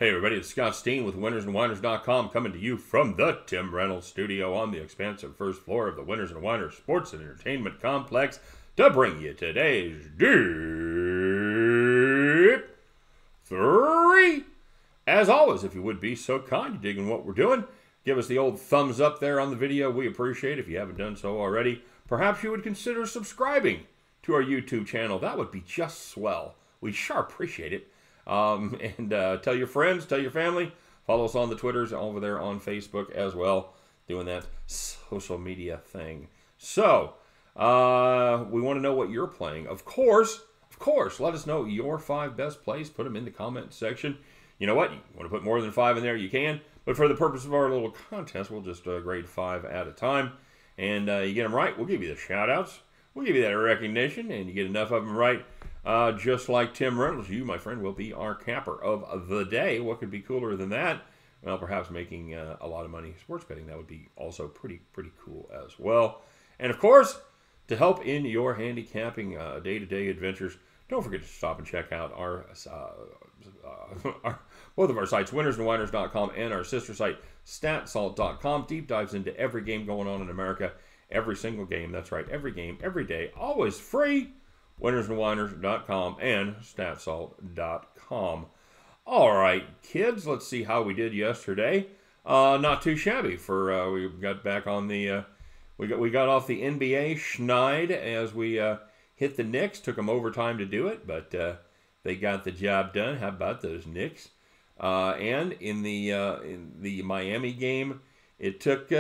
Hey everybody, it's Scott Steen with winnersandwhiners.com coming to you from the Tim Reynolds studio on the expansive first floor of the Winners and Whiners Sports and Entertainment Complex to bring you today's Deep-3. As always, if you would be so kind, you're digging what we're doing, give us the old thumbs up there on the video. We appreciate it. If you haven't done so already, perhaps you would consider subscribing to our YouTube channel. That would be just swell. We'd sure appreciate it. Tell your friends, tell your family, follow us on the Twitters, over there on Facebook as well, doing that social media thing. So, we want to know what you're playing. Of course, let us know your 5 best plays. Put them in the comment section. You know what? You want to put more than 5 in there, you can. But for the purpose of our little contest, we'll just grade 5 at a time. And you get them right, we'll give you the shout-outs. We'll give you that recognition, and you get enough of them right. Just like Tim Reynolds, you, my friend, will be our capper of the day. What could be cooler than that? Well, perhaps making a lot of money sports betting. That would be also pretty cool as well. And, of course, to help in your handicapping day-to-day adventures, don't forget to stop and check out our both of our sites, winnersandwhiners.com and our sister site, statsalt.com. Deep dives into every game going on in America, every single game. That's right, every game, every day, always free. winnersandwhiners.com and statsalt.com. All right, kids, let's see how we did yesterday. Not too shabby. For we got back on the we got off the NBA schneid as we hit the Knicks. Took them overtime to do it, but they got the job done. How about those Knicks? And in the Miami game, it took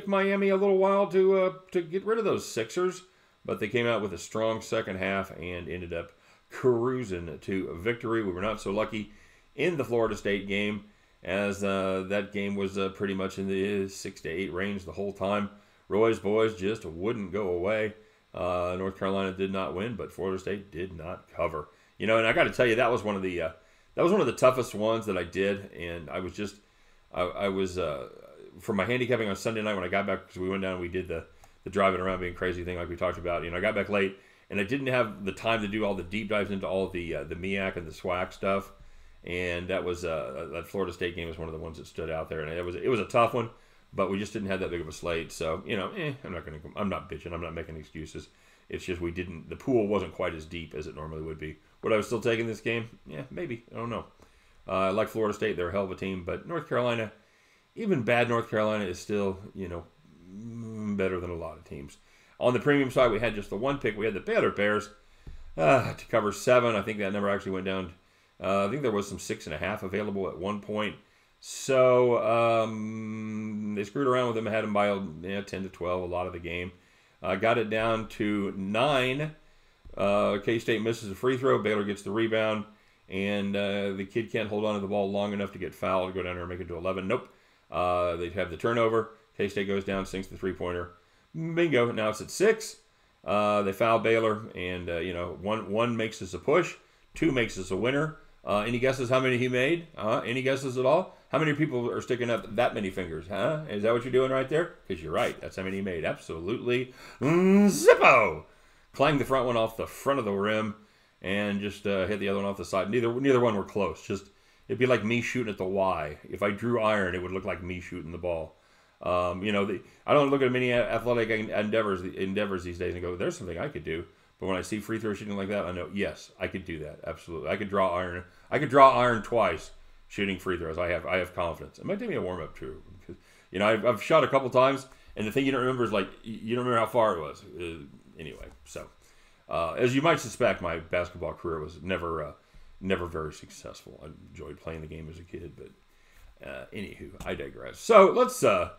Miami a little while to get rid of those Sixers. But they came out with a strong second half and ended up cruising to victory. We were not so lucky in the Florida State game, as that game was pretty much in the 6 to 8 range the whole time. Roy's boys just wouldn't go away. North Carolina did not win, but Florida State did not cover. You know, and I got to tell you, that was one of the toughest ones that I did, and I was for my handicapping on Sunday night when I got back, because we went down and we did the driving around being crazy thing like we talked about. You know, I got back late, and I didn't have the time to do all the deep dives into all of the MEAC and the SWAC stuff. And that was that Florida State game was one of the ones that stood out there, and it was a tough one, but we just didn't have that big of a slate. So, you know, I'm not bitching, I'm not making excuses. It's just the pool wasn't quite as deep as it normally would be. Would I have still taken this game? Yeah, maybe. I don't know. Like Florida State, they're a hell of a team, but North Carolina, even bad North Carolina, is still, you know, better than a lot of teams. On the premium side, we had just the one pick. We had the Baylor Bears to cover 7. I think that number actually went down. I think there was some 6.5 available at one point. So they screwed around with them. Had them by 10 to 12 a lot of the game. Got it down to 9. K-State misses a free throw. Baylor gets the rebound. And the kid can't hold on to the ball long enough to get fouled to go down there and make it to 11. Nope. They have the turnover. K-State goes down, sinks the three-pointer. Bingo. Now it's at 6. They foul Baylor, and you know, one makes us a push, 2 makes us a winner. Any guesses how many he made? Any guesses at all? How many people are sticking up that many fingers? Huh? Is that what you're doing right there? Because you're right. That's how many he made. Absolutely. Zippo! Clanged the front one off the front of the rim, and just hit the other one off the side. Neither one were close. Just it'd be like me shooting at the Y. If I drew iron, it would look like me shooting the ball. You know, I don't look at many athletic endeavors these days and go, there's something I could do. But when I see free throw shooting like that, I know, yes, I could do that. Absolutely. I could draw iron. I could draw iron twice shooting free throws. I have confidence. It might take me a warm-up too. Because, you know, I've shot a couple times, and the thing you don't remember is, like, you don't remember how far it was. Anyway, so, as you might suspect, my basketball career was never very successful. I enjoyed playing the game as a kid, but anywho, I digress. So, let's stop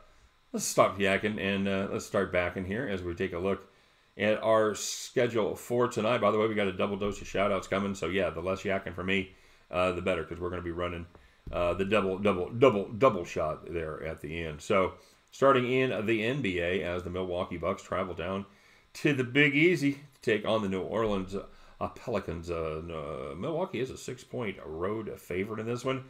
yakking and let's start back in here as we take a look at our schedule for tonight. By the way, we got a double dose of shout-outs coming, so yeah, the less yakking for me, the better, because we're going to be running the double shot there at the end. So, starting in the NBA, as the Milwaukee Bucks travel down to the Big Easy to take on the New Orleans Pelicans. Milwaukee is a 6-point road favorite in this one.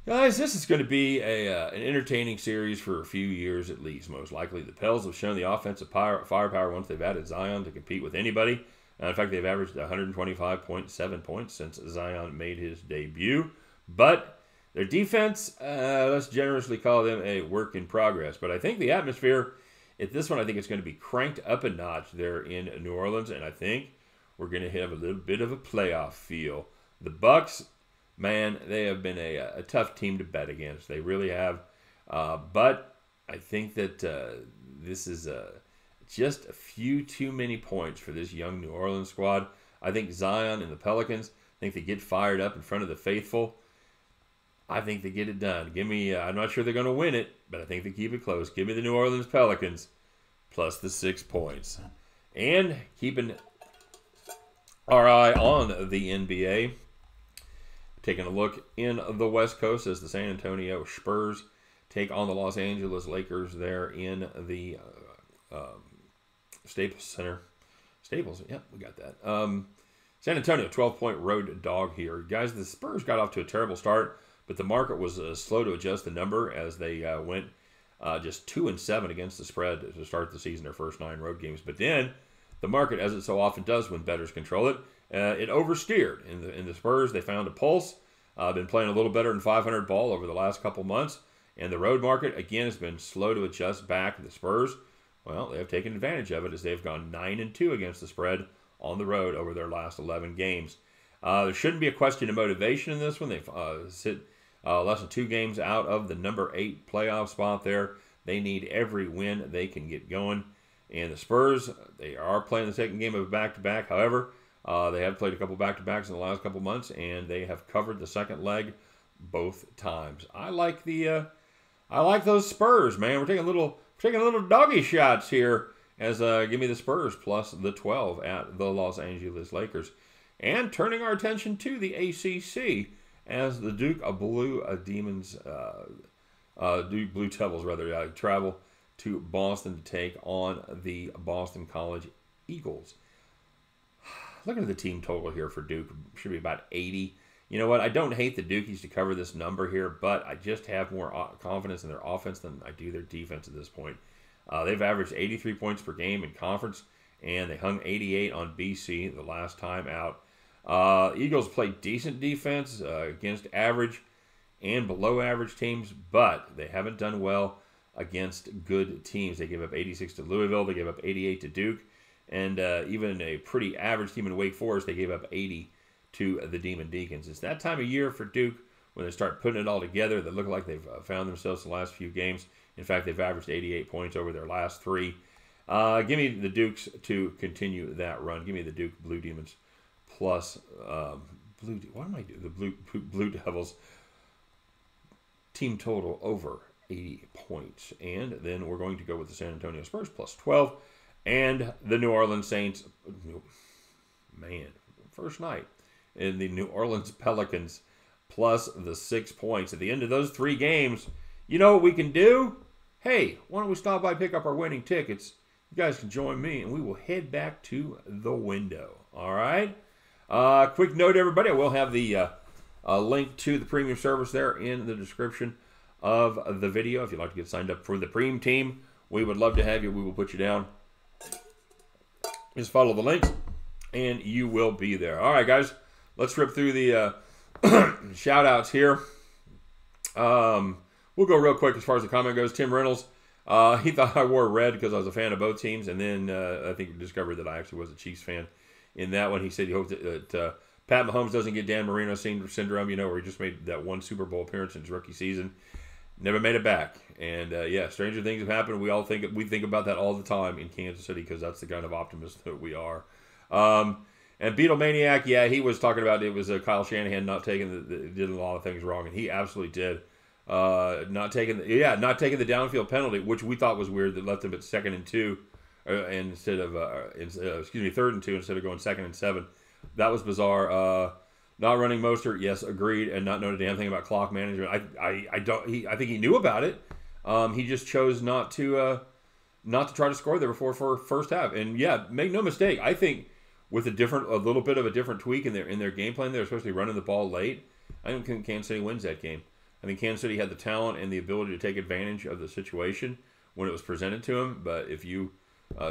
Guys, this is going to be an entertaining series for a few years at least, most likely. The Pels have shown the offensive firepower once they've added Zion to compete with anybody. In fact, they've averaged 125.7 points since Zion made his debut. But Their defense, let's generously call them a work in progress. But I think the atmosphere at this one, I think it's going to be cranked up a notch there in New Orleans, and I think we're going to have a little bit of a playoff feel. The Bucks, man, they have been a tough team to bet against. They really have. But I think that this is just a few too many points for this young New Orleans squad. I think Zion and the Pelicans, I think they get fired up in front of the faithful. I think they get it done. Give me, I'm not sure they're going to win it, but I think they keep it close. Give me the New Orleans Pelicans plus the 6 points. And keeping our eye on the NBA, taking a look in the West Coast as the San Antonio Spurs take on the Los Angeles Lakers there in the Staples Center. Staples, yep, we got that. San Antonio, 12-point road dog here. Guys, the Spurs got off to a terrible start, but the market was slow to adjust the number as they went just 2-7 against the spread to start the season, their first 9 road games. But then the market, as it so often does when bettors control it, it oversteered. In the Spurs, they found a pulse. Been playing a little better than 500 ball over the last couple months. And the road market, again, has been slow to adjust back. The Spurs, well, they have taken advantage of it as they've gone 9-2 against the spread on the road over their last 11 games. There shouldn't be a question of motivation in this one. They sit less than 2 games out of the number 8 playoff spot there. They need every win they can get going. And the Spurs, they are playing the second game of a back-to-back. However, they have played a couple back-to-backs in the last couple months, and they have covered the second leg both times. I like those Spurs, man. We're taking a little doggy shots here as give me the Spurs plus the 12 at the Los Angeles Lakers. And turning our attention to the ACC as the Duke Blue Demons, Duke Blue Devils rather, travel to Boston to take on the Boston College Eagles. Looking at the team total here for Duke, should be about 80. You know what? I don't hate the Dukies to cover this number here, but I just have more confidence in their offense than I do their defense at this point. They've averaged 83 points per game in conference, and they hung 88 on BC the last time out. Eagles play decent defense against average and below average teams, but they haven't done well against good teams. They gave up 86 to Louisville. They gave up 88 to Duke. And even a pretty average team in Wake Forest, they gave up 80 to the Demon Deacons. It's that time of year for Duke when they start putting it all together. They look like they've found themselves the last few games. In fact, they've averaged 88 points over their last 3. Give me the Dukes to continue that run. Give me the Duke Blue Demons plus what am I doing? The Blue Devils team total over 80 points. And then we're going to go with the San Antonio Spurs plus 12. And the New Orleans Saints, man, first night. And the New Orleans Pelicans plus the 6 points. At the end of those 3 games, you know what we can do? Hey, why don't we stop by, pick up our winning tickets? You guys can join me, and we will head back to the window. All right? Quick note, everybody. I will have the link to the premium service there in the description of the video. If you'd like to get signed up for the premium team, we would love to have you. We will put you down. Just follow the links, and you will be there. All right, guys. Let's rip through the shout-outs here. We'll go real quick as far as the comment goes. Tim Reynolds, he thought I wore red because I was a fan of both teams, and then I think he discovered that I actually was a Chiefs fan. In that one, he said he hoped that Pat Mahomes doesn't get Dan Marino syndrome, where he just made that one Super Bowl appearance in his rookie season. Never made it back. And, yeah, stranger things have happened. We think about that all the time in Kansas City because that's the kind of optimist that we are. And Beatlemaniac, yeah, he was talking about it was Kyle Shanahan not taking did a lot of things wrong, and he absolutely did. Not taking the downfield penalty, which we thought was weird, that left him at 2nd and 2 instead of 3rd and 2 instead of going 2nd and 7. That was bizarre. Not running Mostert, yes, agreed, and not knowing a damn thing about clock management. I think he knew about it. He just chose not to try to score there before for first half. And yeah, make no mistake, I think with a little bit of a different tweak in their game plan, they're supposed to be running the ball late. I don't think Kansas City wins that game. I think Kansas City had the talent and the ability to take advantage of the situation when it was presented to him. But if you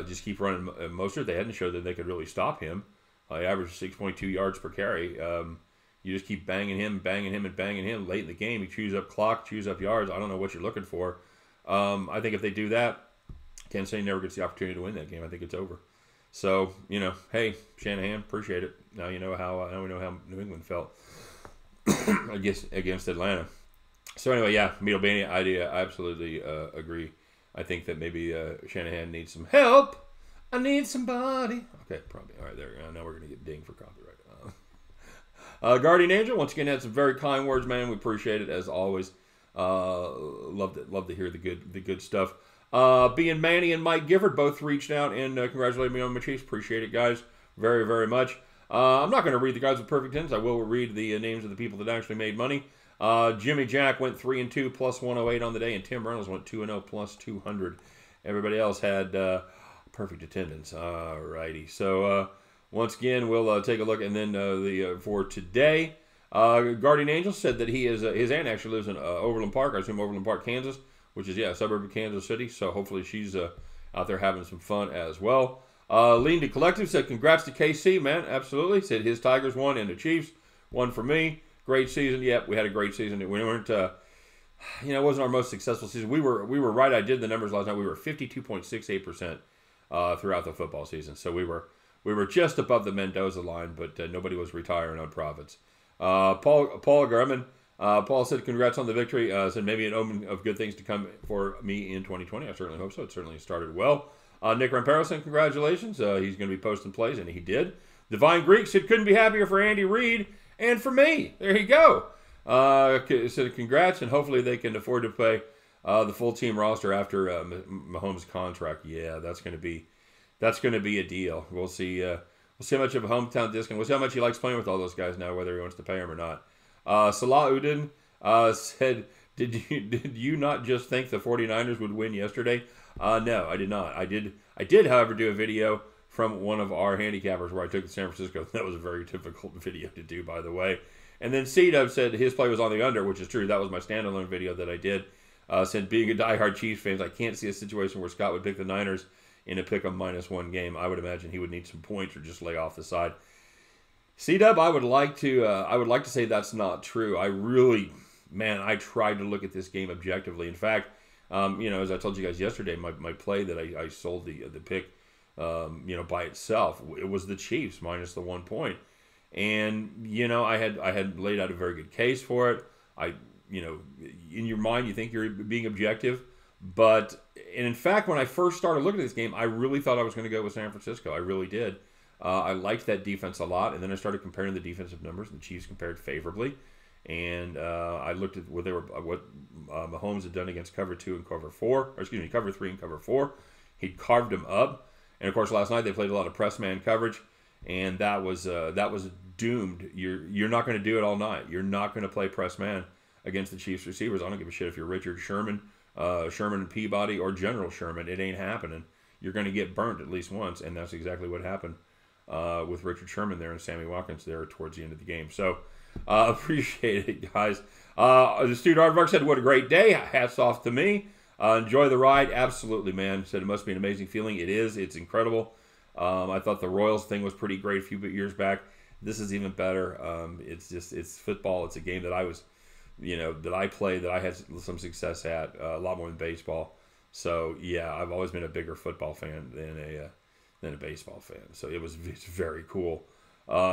just keep running Mostert, they hadn't showed that they could really stop him. He averaged 6.2 yards per carry. You just keep banging him, and banging him late in the game. He chews up clock, chews up yards. I don't know what you're looking for. I think if they do that, Kansas City never gets the opportunity to win that game. I think it's over. So, hey, Shanahan, appreciate it. Now we know how New England felt against Atlanta. So anyway, yeah, Meadowbania idea, I absolutely agree. I think that maybe Shanahan needs some help. I need somebody. Okay, probably. All right, there. Now we're going to get dinged for copyright. Guardian Angel, once again, had some very kind words, man. We appreciate it, as always. Love to hear the good stuff. Being Manny and Mike Gifford both reached out and congratulated me on my Chiefs. Appreciate it, guys, very, very much. I'm not going to read the guys with perfect tens. I will read the names of the people that actually made money. Jimmy Jack went 3-2 plus 108 on the day, and Tim Reynolds went 2-0 plus 200. Everybody else had perfect attendance. All righty. So once again, we'll take a look, and then for today, Guardian Angel said that his aunt actually lives in Overland Park. I assume Overland Park, Kansas, which is a suburb of Kansas City. So hopefully she's out there having some fun as well. Lean to Collective said congrats to KC, man. Absolutely. Said his Tigers won and the Chiefs won for me. Great season. Yep, we had a great season. We weren't, it wasn't our most successful season. We were right. I did the numbers last night. We were 52.68% throughout the football season. So we were just above the Mendoza line, but nobody was retiring on profits. Paul Garman, Paul said congrats on the victory. Said maybe an omen of good things to come for me in 2020. I certainly hope so. It certainly started well. Nick Rampero said congratulations. He's going to be posting plays, and he did. Divine Greek said couldn't be happier for Andy Reid and for me. There you go. Said congrats, and hopefully they can afford to pay the full team roster after Mahomes' contract. Yeah, that's going to be a deal. We'll see. We'll see how much of a hometown discount. We'll see how much he likes playing with all those guys now, whether he wants to pay them or not. Salah Udin said, Did you not just think the 49ers would win yesterday? No, I did not. I did, however, do a video from one of our handicappers where I took the San Francisco. That was a very difficult video to do, by the way. And then C-Dub said his play was on the under, which is true. That was my standalone video that I did. Said, being a diehard Chiefs fan, I can't see a situation where Scott would pick the Niners in a pick 'em -1 game. I would imagine he would need some points or just lay off the side. C-Dub, I would like to say that's not true. I tried to look at this game objectively. In fact, as I told you guys yesterday, my play that I sold the pick, by itself, it was the Chiefs minus the 1 point. And, I had laid out a very good case for it. In your mind, you think you're being objective. And in fact, when I first started looking at this game, I really thought I was going to go with San Francisco. I really did. I liked that defense a lot. And then I started comparing the defensive numbers, and the Chiefs compared favorably. And I looked at what Mahomes had done against cover 2 and cover 3 and cover 4. He carved them up. And of course, last night they played a lot of press man coverage, and that was doomed. You're not going to do it all night. You're not going to play press man against the Chiefs receivers. I don't give a shit if you're Richard Sherman, Sherman and Peabody, or General Sherman. It ain't happening. You're going to get burnt at least once, and that's exactly what happened with Richard Sherman there and Sammy Watkins there towards the end of the game. So appreciate it, guys. The Stu Aardvark said, what a great day. Hats off to me. Enjoy the ride. Absolutely, man. Said it must be an amazing feeling. It is. It's incredible. I thought the Royals thing was pretty great a few years back. This is even better. It's football. It's a game that I was, that I played, that I had some success at, a lot more than baseball. So yeah, I've always been a bigger football fan than a baseball fan. So it's very cool.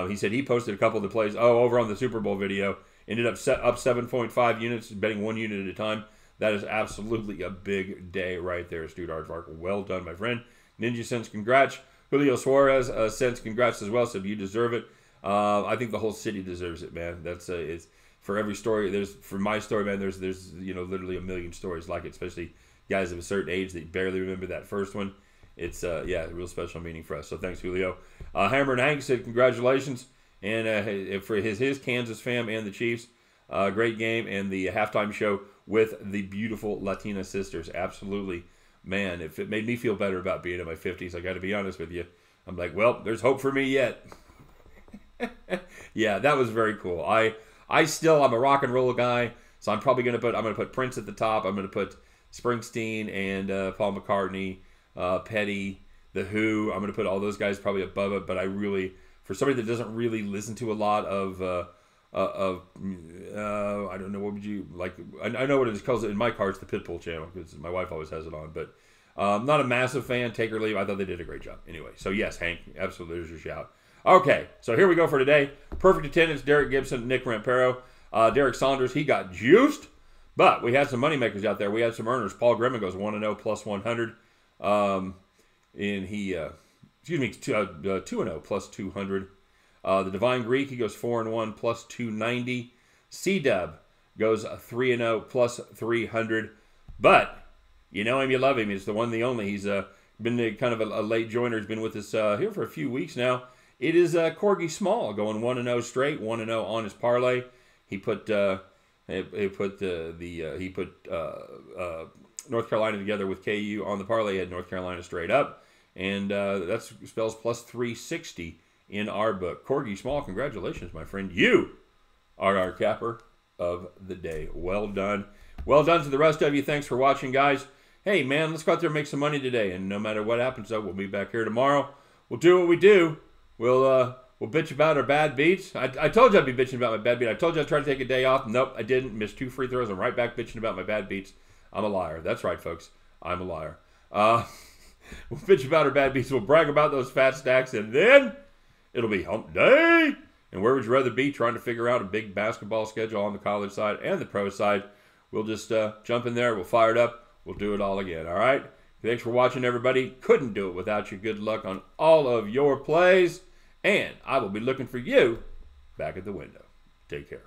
He said he posted a couple of the plays. Over on the Super Bowl video, ended up up 7.5 units, betting 1 unit at a time. That is absolutely a big day right there, Stu Aardvark. Well done, my friend. Ninja sends congrats. Julio Suarez sends congrats as well. So you deserve it. I think the whole city deserves it, man. That's it's for every story. For my story, man. There's literally a million stories like it, especially guys of a certain age that barely remember that first one. It's a real special meaning for us. So thanks, Julio. Hammer and Hank said congratulations, and for his Kansas fam and the Chiefs, great game, and the halftime show with the beautiful Latina sisters. Absolutely, man. If it made me feel better about being in my 50s, I got to be honest with you. I'm like, well, there's hope for me yet. Yeah, that was very cool. I'm a rock and roll guy, so I'm gonna put Prince at the top. I'm gonna put Springsteen and Paul McCartney, Petty, The Who. I'm going to put all those guys probably above it, but for somebody that doesn't really listen to a lot of I don't know, what would you like? I know what it is called in my car. It's the Pitbull channel because my wife always has it on. But not a massive fan. Take or leave. I thought they did a great job. Anyway, so yes, Hank, absolutely, there's your shout. Okay, so here we go for today. Perfect attendance: Derek Gibson, Nick Rampero, Derek Saunders. He got juiced, but we had some moneymakers out there. We had some earners. Paul Grimman goes 1-0 plus 100, and he 2-0 plus 200. The Divine Greek, he goes 4-1 plus 290. C-Dub goes 3-0 plus 300. But you know him, you love him. He's the one, the only. He's been kind of a late joiner. He's been with us here for a few weeks now. It is Corgi Small going 1-0 straight, 1-0 on his parlay. He put North Carolina together with KU on the parlay. He had North Carolina straight up, and that spells plus 360 in our book. Corgi Small, congratulations, my friend. You are our capper of the day. Well done. Well done to the rest of you. Thanks for watching, guys. Hey, man, let's go out there and make some money today. And no matter what happens, though, we'll be back here tomorrow. We'll do what we do. We'll bitch about our bad beats. I told you I'd be bitching about my bad beat. I told you I'd try to take a day off. Nope, I didn't. Missed 2 free throws. I'm right back bitching about my bad beats. I'm a liar. That's right, folks. I'm a liar. We'll bitch about our bad beats. We'll brag about those fat stacks. And then it'll be hump day. And where would you rather be, trying to figure out a big basketball schedule on the college side and the pro side? We'll just jump in there. We'll fire it up. We'll do it all again. All right? Thanks for watching, everybody. Couldn't do it without you. Good luck on all of your plays. And I will be looking for you back at the window. Take care.